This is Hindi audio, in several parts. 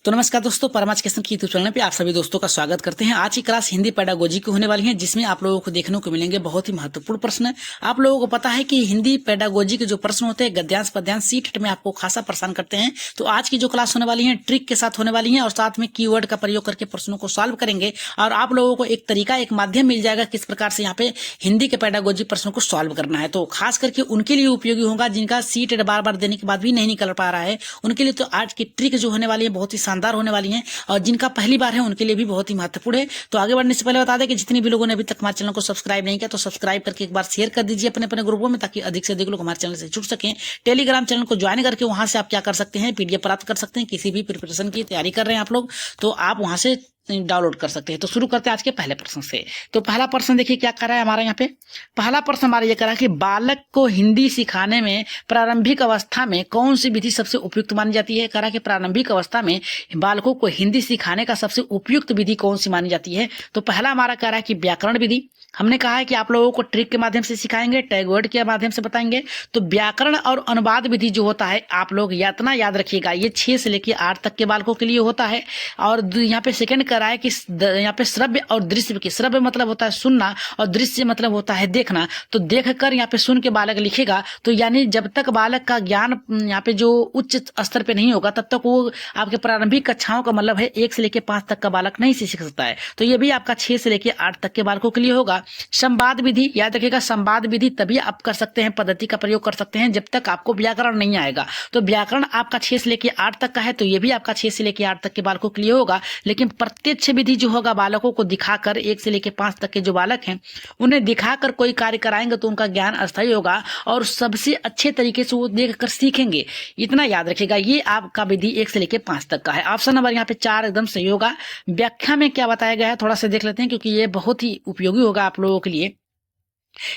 तो नमस्कार दोस्तों, परमाचकेशन की यूट्यूब चैनल पे आप सभी दोस्तों का स्वागत करते हैं। आज की क्लास हिंदी पेडागोजी की होने वाली है, जिसमें आप लोगों को देखने को मिलेंगे बहुत ही महत्वपूर्ण प्रश्न। आप लोगों को पता है कि हिंदी पेडागोजी के जो प्रश्न होते हैं गद्यांश पद्यांश सीट में आपको खासा परेशान करते हैं। तो आज की जो क्लास होने वाली है ट्रिक के साथ होने वाली है और साथ में कीवर्ड का प्रयोग करके प्रश्नों को सॉल्व करेंगे और आप लोगों को एक तरीका, एक माध्यम मिल जाएगा किस प्रकार से यहाँ पे हिंदी के पेडागोजी प्रश्नों को सॉल्व करना है। तो खास करके उनके लिए उपयोगी होगा जिनका सीट बार बार देने के बाद भी नहीं निकल पा रहा है। उनके लिए तो आज की ट्रिक जो होने वाली है बहुत ही शानदार होने वाली है और जिनका पहली बार है उनके लिए भी बहुत ही महत्वपूर्ण है। तो आगे बढ़ने से पहले बता दें कि जितने भी लोगों ने अभी तक हमारे चैनल को सब्सक्राइब नहीं किया तो सब्सक्राइब करके एक बार शेयर कर दीजिए अपने अपने ग्रुपों में, ताकि अधिक से अधिक लोग हमारे चैनल से जुड़ सकें। टेलीग्राम चैनल को ज्वाइन करके वहां से आप क्या कर सकते हैं, पीडीएफ प्राप्त कर सकते हैं। किसी भी प्रिपरेशन की तैयारी कर रहे हैं आप लोग तो आप वहां से डाउनलोड कर सकते हैं। तो शुरू करते हैं आज के पहले प्रश्न से। तो पहला प्रश्न देखिए क्या कर रहा है हमारा यहाँ पे। पहला प्रश्न हमारा ये कर रहा है कि बालक को हिंदी सिखाने में प्रारंभिक अवस्था में कौन सी विधि सबसे उपयुक्त मानी जाती है। कह रहा है कि प्रारंभिक अवस्था में बालकों को हिंदी सिखाने का सबसे उपयुक्त विधि कौन सी मानी जाती है। तो पहला हमारा कह रहा है कि व्याकरण विधि। हमने कहा है कि आप लोगों को ट्रिक के माध्यम से सिखाएंगे, टैग वर्ड के माध्यम से बताएंगे। तो व्याकरण और अनुवाद विधि जो होता है आप लोग इतना याद रखिएगा, ये 6 से लेकर 8 तक के बालकों के लिए होता है। और यहाँ पे सेकंड कर रहा है कि यहाँ पे श्रव्य और दृश्य की, श्रव्य मतलब होता है सुनना और दृश्य मतलब होता है देखना। तो देख कर यहाँ पे सुन के बालक लिखेगा, तो यानी जब तक बालक का ज्ञान यहाँ पे जो उच्च स्तर पे नहीं होगा तब तक वो आपके प्रारंभिक कक्षाओं का मतलब है 1 से लेकर 5 तक का बालक नहीं सीख सकता है। तो ये भी आपका 6 से लेकर 8 तक के बालकों के लिए होगा। संवाद विधि याद रखिएगा, संवाद विधि तभी आप कर सकते हैं, पद्धति का प्रयोग कर सकते हैं जब तक आपको व्याकरण नहीं आएगा। तो व्याकरण आपका 6 से लेकर 8 तक का है, तो ये भी आपका 6 से लेकर 8 तक के बालकों के लिए होगा। लेकिन प्रत्यक्ष विधि जो होगा बालकों को दिखाकर, 1 से लेकर 5 तक के जो बालक हैं उन्हें दिखाकर कोई कार्य कराएंगे तो उनका ज्ञान अस्थायी होगा और सबसे अच्छे तरीके से वो देखकर सीखेंगे। इतना याद रखिएगा, ये आपका विधि 1 से लेकर 5 तक का है। ऑप्शन नंबर यहाँ पे 4 एकदम सही होगा। व्याख्या में क्या बताया गया है थोड़ा सा देख लेते हैं, क्योंकि ये बहुत ही उपयोगी होगा आप लोगों के लिए।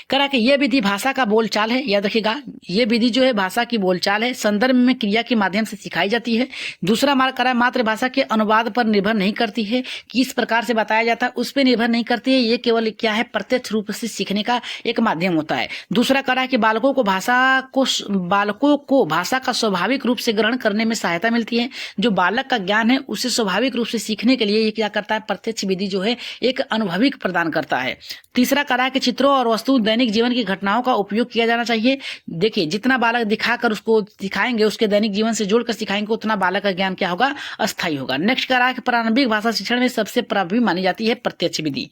करा कि यह विधि भाषा का बोलचाल है। याद रखिएगा, यह विधि जो है भाषा की बोलचाल है, संदर्भ में क्रिया के माध्यम से सिखाई जाती है। दूसरा हमारा करा मातृभाषा के अनुवाद पर निर्भर नहीं करती है, किस प्रकार से बताया जाता है उस पर निर्भर नहीं करती है। ये केवल क्या है, प्रत्यक्ष रूप से सीखने का एक माध्यम होता है। दूसरा करा कि बालकों को भाषा का स्वाभाविक रूप से ग्रहण करने में सहायता मिलती है। जो बालक का ज्ञान है उसे स्वाभाविक रूप से सीखने के लिए ये क्या करता है, प्रत्यक्ष विधि जो है एक अनुभविक प्रदान करता है। तीसरा करा कि चित्रों और वस्तु दैनिक जीवन की घटनाओं का उपयोग किया जाना चाहिए। देखिए, जितना बालक दिखाकर उसको सिखाएंगे, उसके दैनिक जीवन से जोड़कर सिखाएंगे, उतना बालक का ज्ञान क्या होगा, अस्थायी होगा। नेक्स्ट करा कि प्रारंभिक भाषा शिक्षण में सबसे प्रभावी मानी जाती है प्रत्यक्ष विधि।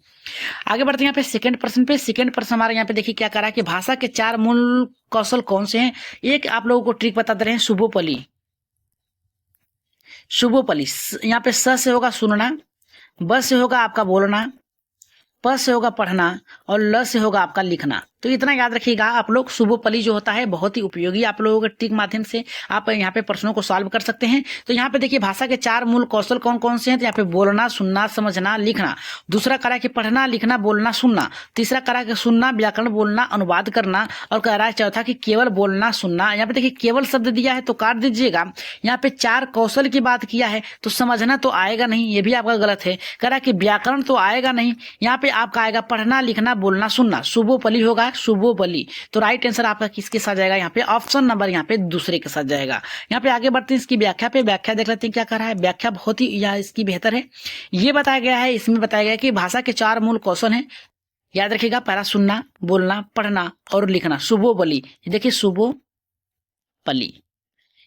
आगे बढ़ते हैं यहाँ पे सेकंड प्रश्न पे। सेकंड प्रश्न हमारे यहाँ पे देखिए क्या करा कि भाषा के 4 मूल कौशल कौन से हैं। एक आप लोगों को ट्रिक बता दे रहे हैं, शुभोपली। शुभोपली यहाँ पे स से होगा सुनना, ब से होगा आपका बोलना, प से होगा पढ़ना और ल से होगा आपका लिखना। तो इतना याद रखिएगा आप लोग। शुभोपली जो होता है बहुत ही उपयोगी, आप लोगों के ट्रिक माध्यम से आप यहाँ पे प्रश्नों को सॉल्व कर सकते हैं। तो यहाँ पे देखिए भाषा के 4 मूल कौशल कौन कौन से हैं। तो यहाँ पे बोलना, सुनना, समझना, लिखना। दूसरा करा कि पढ़ना, लिखना, बोलना, सुनना। तीसरा करा कि सुनना, व्याकरण, बोलना, अनुवाद करना। और कह रहा है चौथा कि केवल बोलना, सुनना। यहाँ पे देखिए केवल शब्द दिया है तो काट दीजिएगा। यहाँ पे 4 कौशल की बात किया है तो समझना तो आएगा नहीं, ये भी आपका गलत है। कह रहा है कि व्याकरण तो आएगा नहीं, यहाँ पे आपका आएगा पढ़ना, लिखना, बोलना, सुनना। शुभोपली होगा, शुभोपली। तो राइट आंसर आपका किसके साथ जाएगा, यहाँ पे ऑप्शन नंबर यहाँ पे दूसरे के साथ जाएगा। यहाँ पे आगे बढ़ते हैं इसकी व्याख्या पे। व्याख्या देख लेते हैं क्या कर रहा है। व्याख्या बहुत ही यहाँ इसकी बेहतर है। ये बताया गया है, इसमें बताया गया है कि भाषा के 4 मूल कौशल हैं। याद रखिएगा, पहला सुनना, बोलना, पढ़ना और लिखना। शुभोपली, देखिए शुभोपली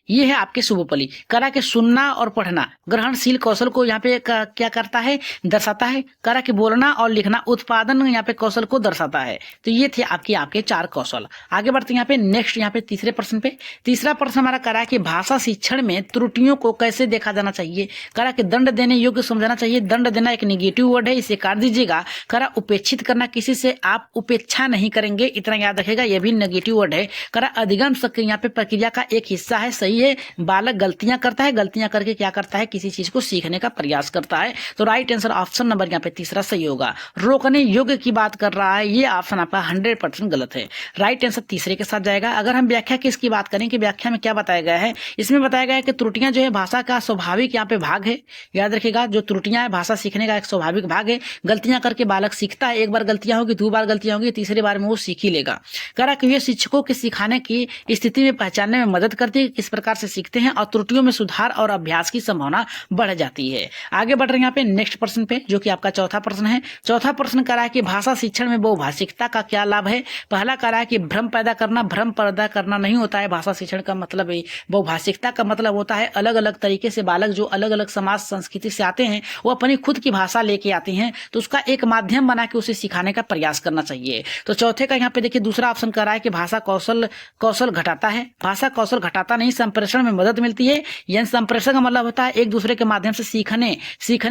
ये है आपके शुभोपली। करा के सुनना और पढ़ना ग्रहणशील कौशल को यहाँ पे क्या करता है, दर्शाता है। करा के बोलना और लिखना उत्पादन यहाँ पे कौशल को दर्शाता है। तो ये थे आपके 4 कौशल। आगे बढ़ते हैं यहाँ पे नेक्स्ट, यहाँ पे तीसरे प्रश्न पे। तीसरा प्रश्न हमारा करा कि भाषा शिक्षण में त्रुटियों को कैसे देखा जाना चाहिए। करा कि दंड देने योग्य समझना चाहिए। दंड देना एक निगेटिव वर्ड है, इसे काट दीजिएगा। करा उपेक्षित करना, किसी से आप उपेक्षा नहीं करेंगे, इतना याद रखेगा, यह भी नेगेटिव वर्ड है। करा अधिगम यहाँ पे प्रक्रिया का एक हिस्सा है, सही है। बालक गलतियां करता है, गलतियां करके क्या करता है, किसी चीज को सीखने का प्रयास करता है। तो राइट आंसर ऑप्शन नंबर यहाँ पे तीसरा सही होगा। रोकने योग्य की बात कर रहा है, ये ऑप्शन आपका 100% गलत है। राइट आंसर तीसरे के साथ जाएगा। अगर हम व्याख्या की इसकी बात करें कि व्याख्या में क्या बताया गया है, इसमें बताया गया है कि त्रुटियां जो है भाषा का स्वाभाविक यहाँ पे भाग है। याद रखिएगा, जो त्रुटियां है भाषा सीखने का एक स्वाभाविक भाग है। गलतियां करके बालक सीखता है, एक बार गलतियां होगी, 2 बार गलतियां होगी, तीसरी बार में वो सीख ही लेगा। कह रहा कि ये शिक्षकों के सिखाने की स्थिति में पहचानने में मदद करती है, किस प्रकार प्रकार से सीखते हैं और त्रुटियों में सुधार और अभ्यास की संभावना बढ़ जाती है। आगे बढ़ रहे हैं यहाँ पे नेक्स्ट प्रश्न पे, जो कि आपका चौथा प्रश्न है। चौथा प्रश्न कह रहा है कि भाषा शिक्षण में बहुभाषिकता का क्या लाभ है। पहला कह रहा है कि भ्रम पैदा करना नहीं होता है। भाषा शिक्षण का मतलब बहुभाषिकता का मतलब होता है अलग अलग तरीके से बालक जो अलग अलग समाज संस्कृति से आते हैं वो अपनी खुद की भाषा लेके आते हैं, तो उसका एक माध्यम बना के उसे सिखाने का प्रयास करना चाहिए। तो चौथे का यहाँ पे देखिए दूसरा ऑप्शन कर रहा है कि भाषा कौशल घटाता है। भाषा कौशल घटाता नहीं, संप्रेषण में मदद मिलती है। यानी संप्रेषण का मतलब होता है एक दूसरे के माध्यम से सीखने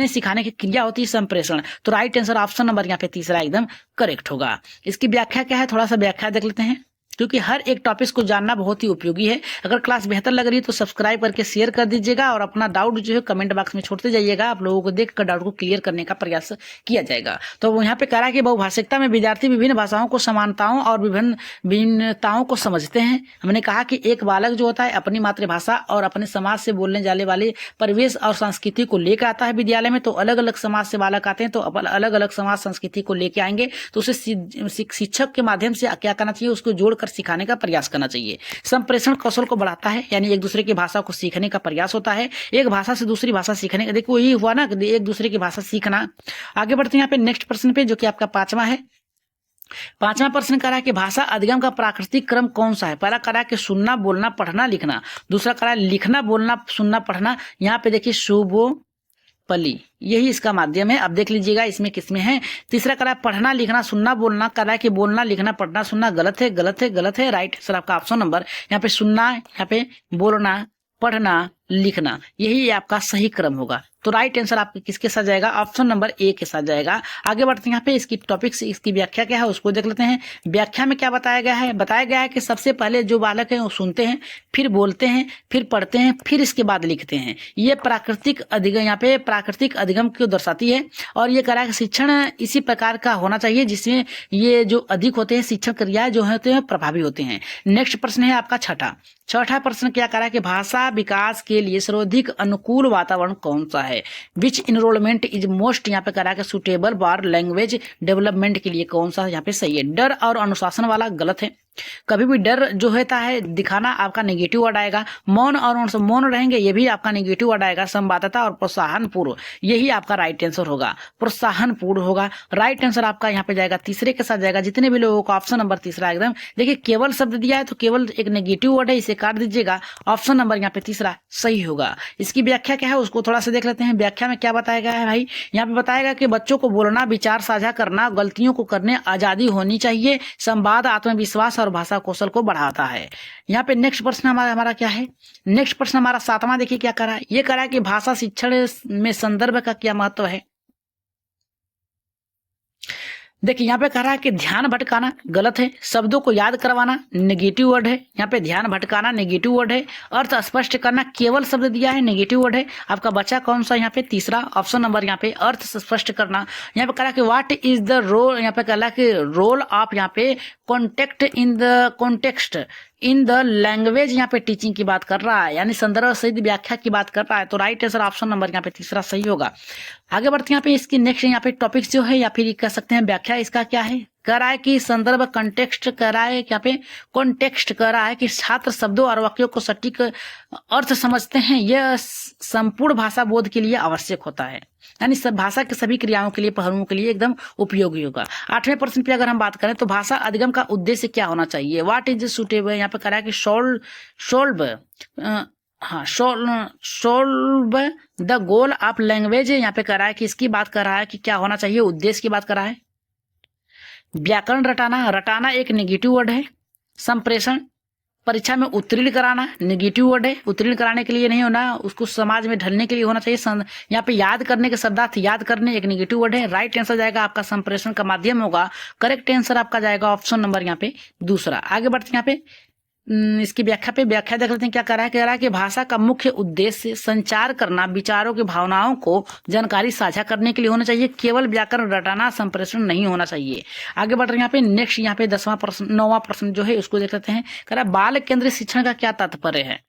सिखाने की क्रिया होती है संप्रेषण। तो राइट आंसर ऑप्शन नंबर यहाँ पे तीसरा एकदम करेक्ट होगा। इसकी व्याख्या क्या है, थोड़ा सा व्याख्या देख लेते हैं, क्योंकि हर एक टॉपिक को जानना बहुत ही उपयोगी है। अगर क्लास बेहतर लग रही है तो सब्सक्राइब करके शेयर कर दीजिएगा और अपना डाउट जो है कमेंट बॉक्स में छोड़ते जाइएगा। आप लोगों को देखकर डाउट को क्लियर करने का प्रयास किया जाएगा। तो वो यहाँ पे कह रहा है कि बहुभाषिकता में विद्यार्थी विभिन्न भाषाओं को समानताओं और विभिन्नताओं को समझते हैं। हमने कहा कि एक बालक जो होता है अपनी मातृभाषा और अपने समाज से बोलने जाने वाले परिवेश और संस्कृति को लेकर आता है विद्यालय में। तो अलग अलग समाज से बालक आते हैं तो अलग अलग समाज संस्कृति को लेके आएंगे, तो उसे शिक्षक के माध्यम से क्या करना चाहिए, उसको जोड़ सिखाने का प्रयास करना चाहिए। संप्रेषण कौशल को बढ़ाता है, यानी एक दूसरे की भाषा को सीखने का प्रयास होता है। एक भाषा से दूसरी भाषा सीखने का, देखो यही हुआ ना, एक दूसरे की भाषा सीखना। आगे बढ़ते हैं यहाँ पे नेक्स्ट प्रश्न पे, जो कि आपका पांचवा है। पांचवा प्रश्न करा है कि भाषा अधिगम का प्राकृतिक क्रम कौन सा है। पहला करा कि सुनना, बोलना, पढ़ना, लिखना। दूसरा करा लिखना, बोलना, सुनना, पढ़ना। यहाँ पे देखिए शुभो पली, यही इसका माध्यम है। अब देख लीजिएगा इसमें किसमें है। तीसरा करा पढ़ना, लिखना, सुनना, बोलना। करा कि बोलना, लिखना, पढ़ना, सुनना गलत है। राइट आंसर आपका ऑप्शन नंबर यहाँ पे सुनना, यहाँ पे बोलना, पढ़ना, लिखना, यही आपका सही क्रम होगा। तो राइट आंसर आपके किसके साथ जाएगा, ऑप्शन नंबर ए के साथ जाएगा। आगे बढ़ते हैं यहाँ पे इसकी टॉपिक से इसकी व्याख्या क्या है उसको देख लेते हैं। व्याख्या में क्या बताया गया है कि सबसे पहले जो बालक है वो सुनते हैं, फिर बोलते हैं, फिर पढ़ते हैं, फिर इसके बाद लिखते हैं। ये प्राकृतिक अधिगम, यहाँ पे प्राकृतिक अधिगम को दर्शाती है। और ये कह रहा है कि शिक्षण इसी प्रकार का होना चाहिए जिसमें ये जो अधिक होते हैं शिक्षण क्रियाएं जो होते हैं प्रभावी होते हैं। नेक्स्ट प्रश्न है आपका छठा प्रश्न क्या कह रहा है कि भाषा विकास के लिए सर्वाधिक अनुकूल वातावरण कौन सा है। विच इनरोलमेंट इज मोस्ट, यहाँ पे कह रहा है कि सुटेबल फॉर लैंग्वेज डेवलपमेंट के लिए कौन सा यहाँ पे सही है। डर और अनुशासन वाला गलत है। कभी भी डर जो होता है दिखाना आपका नेगेटिव वर्ड आएगा। मौन और मौन रहेंगे ये भी आपका नेगेटिव वर्ड आएगा। संवादता और प्रोत्साहन पूर्व, यही आपका राइट आंसर होगा। प्रोत्साहन पूर्व होगा। राइट आंसर आपका यहाँ पे जाएगा तीसरे के साथ जाएगा। जितने भी लोगों को ऑप्शन नंबर तीसरा एकदम देखिए केवल शब्द दिया है तो केवल एक नेगेटिव वर्ड है, इसे काट दीजिएगा। ऑप्शन नंबर यहाँ पे तीसरा सही होगा। इसकी व्याख्या क्या है उसको थोड़ा सा देख लेते हैं। व्याख्या में क्या बताया गया है भाई, यहाँ पे बताएगा कि बच्चों को बोलना, विचार साझा करना, गलतियों को करने आजादी होनी चाहिए। संवाद आत्मविश्वास और भाषा कौशल को बढ़ाता है। यहाँ पे नेक्स्ट प्रश्न हमारा क्या है। नेक्स्ट प्रश्न हमारा सातवां देखिए क्या कर रहा है। ये कह रहा है कि भाषा शिक्षण में संदर्भ का क्या महत्व है। देखिए यहाँ पे कह रहा है कि ध्यान भटकाना गलत है। शब्दों को याद करवाना नेगेटिव वर्ड है। यहाँ पे ध्यान भटकाना नेगेटिव वर्ड है। अर्थ स्पष्ट करना केवल शब्द दिया है नेगेटिव वर्ड है। आपका बचा कौन सा यहाँ पे तीसरा ऑप्शन नंबर यहाँ पे अर्थ स्पष्ट करना। यहाँ पे कह रहा है कि व्हाट इज द रोल, यहाँ पे कह रहा है कि रोल ऑफ यहाँ पे contact in the context in the language, यहाँ पे टीचिंग की बात कर रहा है, यानी संदर्भ सहित व्याख्या की बात कर रहा है। तो राइट आंसर ऑप्शन नंबर यहाँ पे तीसरा सही होगा। आगे बढ़ते हैं यहाँ पे इसकी नेक्स्ट यहाँ पे टॉपिक जो है या फिर कह सकते हैं व्याख्या इसका क्या है। कह रहा है कि संदर्भ कंटेक्स्ट कह रहा है, यहाँ पे कॉन्टेक्स्ट कह रहा है कि छात्र शब्दों और वाक्यों को सटीक अर्थ समझते हैं। यह संपूर्ण भाषा बोध के लिए आवश्यक होता है, यानी सब भाषा के सभी क्रियाओं के लिए पहलुओं के लिए एकदम उपयोगी होगा। 8वें प्रश्न पे अगर हम बात करें तो भाषा अधिगम का उद्देश्य क्या होना चाहिए। व्हाट इज सुटेबल, यहाँ पे कह रहा है कि solve the goal of language. यहाँ पे कह रहा है कि इसकी बात कर रहा है कि क्या होना चाहिए, उद्देश्य की बात कर रहा है। व्याकरण रटाना एक नेगेटिव वर्ड है। संप्रेषण परीक्षा में उत्तीर्ण कराना नेगेटिव वर्ड है। उत्तीर्ण कराने के लिए नहीं होना, उसको समाज में ढलने के लिए होना चाहिए। यहाँ पे याद करने के शब्दार्थ याद करने एक नेगेटिव वर्ड है। राइट आंसर जाएगा आपका संप्रेषण का माध्यम होगा। करेक्ट आंसर आपका जाएगा ऑप्शन नंबर यहाँ पे दूसरा। आगे बढ़ते हैं यहाँ पे इसकी व्याख्या देख लेते हैं क्या कह रहा है कि भाषा का मुख्य उद्देश्य संचार करना, विचारों की भावनाओं को जानकारी साझा करने के लिए होना चाहिए। केवल व्याकरण रटाना संप्रेषण नहीं होना चाहिए। आगे बढ़ रहे हैं यहाँ पे नेक्स्ट यहाँ पे 9वां प्रश्न जो है उसको देख लेते हैं। कह रहा है बाल केंद्रित शिक्षण का क्या तात्पर्य है।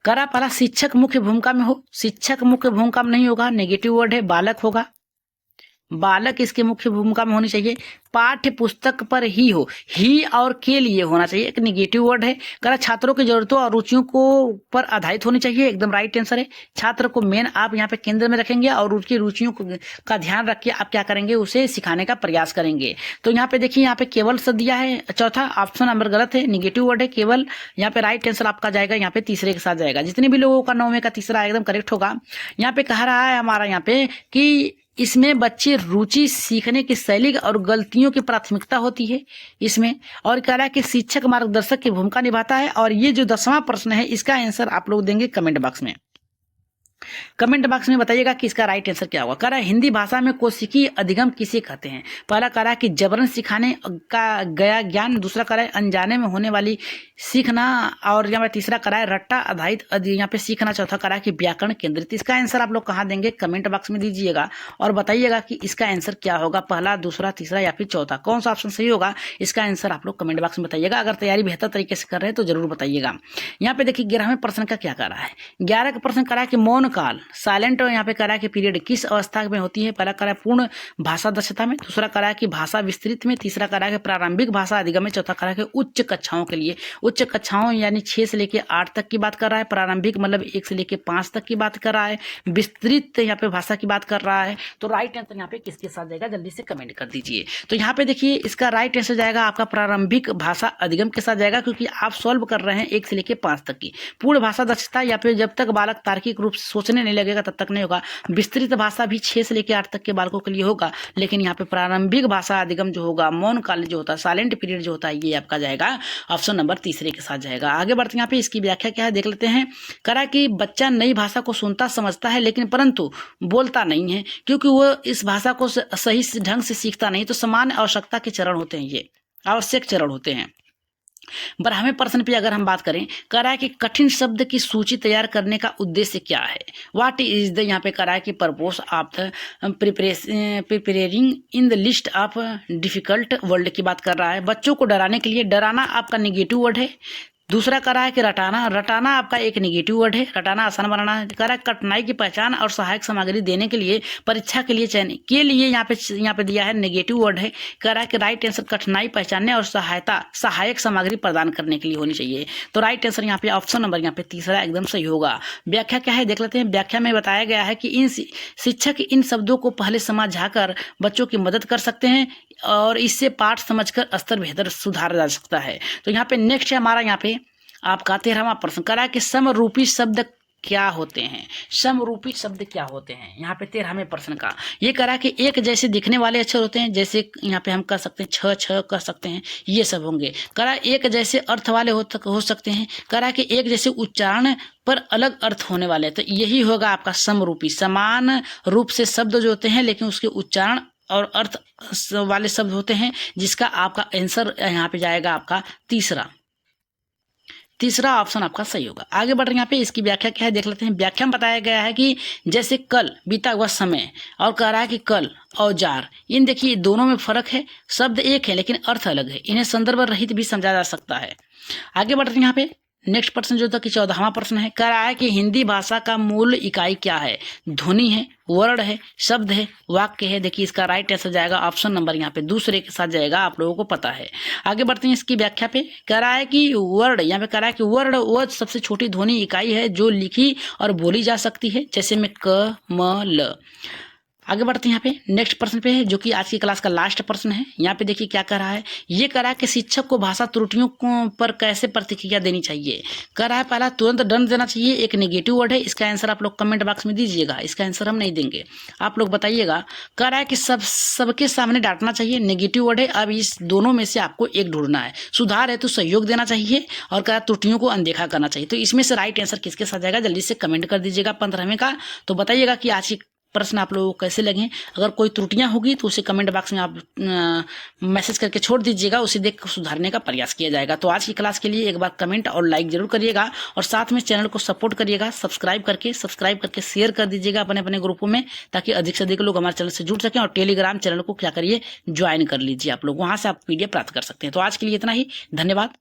कह रहा पहला शिक्षक मुख्य भूमिका में हो। शिक्षक मुख्य भूमिका में नहीं होगा, नेगेटिव वर्ड है, बालक होगा। बालक इसके मुख्य भूमिका में होनी चाहिए। पाठ्य पुस्तक पर ही हो, ही और के लिए होना चाहिए, एक निगेटिव वर्ड है। कह छात्रों की जरूरतों और रुचियों को पर आधारित होनी चाहिए, एकदम राइट आंसर है। छात्र को मेन आप यहाँ पे केंद्र में रखेंगे और उसकी रुचियों का ध्यान रख के आप क्या करेंगे, उसे सिखाने का प्रयास करेंगे। तो यहाँ पे देखिए, यहाँ पे केवल शब्द दिया है, चौथा ऑप्शन नंबर गलत है, निगेटिव वर्ड है केवल। यहाँ पे राइट आंसर आपका जाएगा यहाँ पे तीसरे के साथ जाएगा। जितने भी लोगों का 9वें का तीसरा एकदम करेक्ट होगा। यहाँ पे कह रहा है हमारा यहाँ पे कि इसमें बच्चे रुचि, सीखने की शैली और गलतियों की प्राथमिकता होती है इसमें। और कह रहा है कि शिक्षक मार्गदर्शक की भूमिका निभाता है। और ये जो 10वां प्रश्न है, इसका आंसर आप लोग देंगे कमेंट बॉक्स में। कमेंट बॉक्स में बताइएगा कि इसका राइट आंसर क्या होगा। कह रहा है हिंदी भाषा में कोशिकीय अधिगम किसे कहते हैं। पहला कह रहा है कि जबरन सिखाने का गया ज्ञान, दूसरा कह रहा है अनजाने में होने वाली सीखना, और यहाँ पे तीसरा कह रहा है रट्टा आधारित यहाँ पे सीखना, चौथा कह रहा है कि व्याकरण केंद्रित। इसका आंसर आप लोग कहाँ देंगे, कमेंट बॉक्स में दीजिएगा और बताइएगा कि इसका आंसर क्या होगा, पहला, दूसरा, तीसरा या फिर चौथा, कौन सा ऑप्शन सही होगा। इसका आंसर आप लोग कमेंट बॉक्स में बताइएगा। अगर तैयारी बेहतर तरीके से कर रहे हैं तो जरूर बताइएगा। यहाँ पे देखिए 11वें प्रश्न का क्या कह रहा है। 11 का प्रश्न कह रहा है कि मौन काल, साइलेंट, यहाँ पे कह रहा है कि पीरियड किस अवस्था में होती है। पहला कह रहा है पूर्ण भाषा दक्षता में, दूसरा कह रहा है कि भाषा विस्तृत में, तीसरा कह रहा है कि प्रारंभिक भाषा अधिगम में, चौथा कह रहा है कि उच्च कक्षाओं के लिए। उच्च कक्षाओं यानी 6 से लेकर 8 तक की बात कर रहा है, प्रारंभिक मतलब 1 से लेकर 5 तक की बात कर रहा है, विस्तृत यहाँ पे भाषा की बात कर रहा है। तो राइट आंसर यहाँ पे किसके साथ जाएगा, जल्दी से कमेंट कर दीजिए। तो यहाँ पे देखिए इसका राइट आंसर जाएगा आपका प्रारंभिक भाषा अधिगम के साथ जाएगा, क्योंकि आप सॉल्व कर रहे हैं 1 से लेकर 5 तक की। पूर्ण भाषा दक्षता या फिर जब तक बालक तार्किक रूप से सोचने नहीं लगेगा तब तक नहीं होगा। विस्तृत भाषा भी 6 से लेकर 8 तक के बालकों के लिए होगा, लेकिन यहाँ पे प्रारंभिक भाषा अधिगम जो होगा, मौन काल जो होता है, साइलेंट पीरियड जो होता है, ये आपका जाएगा ऑप्शन नंबर तीसरे के साथ जाएगा। आगे बढ़ते हैं, यहाँ पे इसकी व्याख्या क्या है देख लेते हैं। करा कि बच्चा नई भाषा को सुनता समझता है लेकिन परंतु बोलता नहीं है, क्योंकि वो इस भाषा को सही ढंग से सीखता नहीं। तो सामान्य आवश्यकता के चरण होते हैं, ये आवश्यक चरण होते हैं। 12वें प्रश्न पे अगर हम बात करें, कह रहा है कि कठिन शब्द की सूची तैयार करने का उद्देश्य क्या है। व्हाट इज द, यहाँ पे कह रहा है कि purpose of the preparing in the list of difficult word की बात कर रहा है। बच्चों को डराने के लिए, डराना आपका निगेटिव वर्ड है। दूसरा कह रहा है कि रटाना, रटाना आपका एक निगेटिव वर्ड है, रटाना आसान बनाना है। कह रहा है कठिनाई की पहचान और सहायक सामग्री देने के लिए, परीक्षा के लिए चयन के लिए यहाँ पे दिया है, नेगेटिव वर्ड है। कह रहा है कि राइट आंसर कठिनाई पहचानने और सहायक सामग्री प्रदान करने के लिए होनी चाहिए। तो राइट आंसर यहाँ पे ऑप्शन नंबर यहाँ पे तीसरा एकदम सही होगा। व्याख्या क्या है देख लेते हैं। व्याख्या में बताया गया है कि इन शिक्षक इन शब्दों को पहले समझाकर बच्चों की मदद कर सकते हैं और इससे पाठ समझकर स्तर बेहतर सुधारा जा सकता है। तो यहाँ पे नेक्स्ट है हमारा यहाँ पे आपका 13वां प्रश्न। करा कि समरूपी शब्द क्या होते हैं। समरूपी शब्द क्या होते हैं, यहाँ पे 13वें प्रश्न का ये करा कि एक जैसे दिखने वाले अक्षर होते हैं, जैसे यहाँ पे हम कह सकते हैं छ छ कह सकते हैं, ये सब होंगे। करा एक जैसे अर्थ वाले हो सकते हैं। करा कि एक जैसे उच्चारण पर अलग अर्थ होने वाले, तो यही होगा आपका समरूपी। समान रूप से शब्द जो होते हैं लेकिन उसके उच्चारण और अर्थ वाले शब्द होते हैं, जिसका आपका आंसर यहाँ पे जाएगा आपका तीसरा ऑप्शन आपका सही होगा। आगे बढ़ रहे हैं, यहाँ पे इसकी व्याख्या क्या है देख लेते हैं। व्याख्या में बताया गया है कि जैसे कल बीता हुआ समय, और कह रहा है कि कल, औजार, इन देखिए दोनों में फर्क है, शब्द एक है लेकिन अर्थ अलग है, इन्हें संदर्भ रहित भी समझा जा सकता है। आगे बढ़ रहे हैं, यहाँ पे नेक्स्ट प्रश्न जो था कि 14वां प्रश्न है। कह रहा है कि हिंदी भाषा का मूल इकाई क्या है। ध्वनि है, वर्ण है, शब्द है, वाक्य है। देखिए इसका राइट आंसर जाएगा ऑप्शन नंबर यहाँ पे दूसरे के साथ जाएगा, आप लोगों को पता है। आगे बढ़ते हैं इसकी व्याख्या पे। कह रहा है कि वर्ण, यहाँ पे कह रहा है कि वर्ण वो सबसे छोटी ध्वनि इकाई है जो लिखी और बोली जा सकती है, जैसे में क, म, ल। आगे बढ़ते हैं यहाँ पे नेक्स्ट प्रश्न पे है, जो कि आज की क्लास का लास्ट प्रश्न है। यहाँ पे देखिए क्या कह रहा है। ये कह रहा है कि शिक्षक को भाषा त्रुटियों पर कैसे प्रतिक्रिया देनी चाहिए। कह रहा है पहला तुरंत दंड देना चाहिए, एक नेगेटिव वर्ड है। इसका आंसर आप लोग कमेंट बॉक्स में दीजिएगा, इसका आंसर हम नहीं देंगे, आप लोग बताइएगा। कह रहा है कि सबके सामने डांटना चाहिए, नेगेटिव वर्ड है। अब इस दोनों में से आपको एक ढूंढना है। सुधार है तो सहयोग देना चाहिए, और कह रहा है त्रुटियों को अनदेखा करना चाहिए। तो इसमें से राइट आंसर किसके साथ जाएगा, जल्दी से कमेंट कर दीजिएगा 15वें का। तो बताइएगा कि आज की प्रश्न आप लोगों को कैसे लगे। अगर कोई त्रुटियां होगी तो उसे कमेंट बॉक्स में आप मैसेज करके छोड़ दीजिएगा, उसे देख सुधारने का प्रयास किया जाएगा। तो आज की क्लास के लिए एक बार कमेंट और लाइक जरूर करिएगा, और साथ में चैनल को सपोर्ट करिएगा, सब्सक्राइब करके शेयर कर दीजिएगा अपने अपने ग्रुपों में, ताकि अधिक से अधिक लोग हमारे चैनल से जुड़ सकें। और टेलीग्राम चैनल को क्या करिए, ज्वाइन कर लीजिए, आप लोग वहां से आप PDF प्राप्त कर सकते हैं। तो आज के लिए इतना ही, धन्यवाद।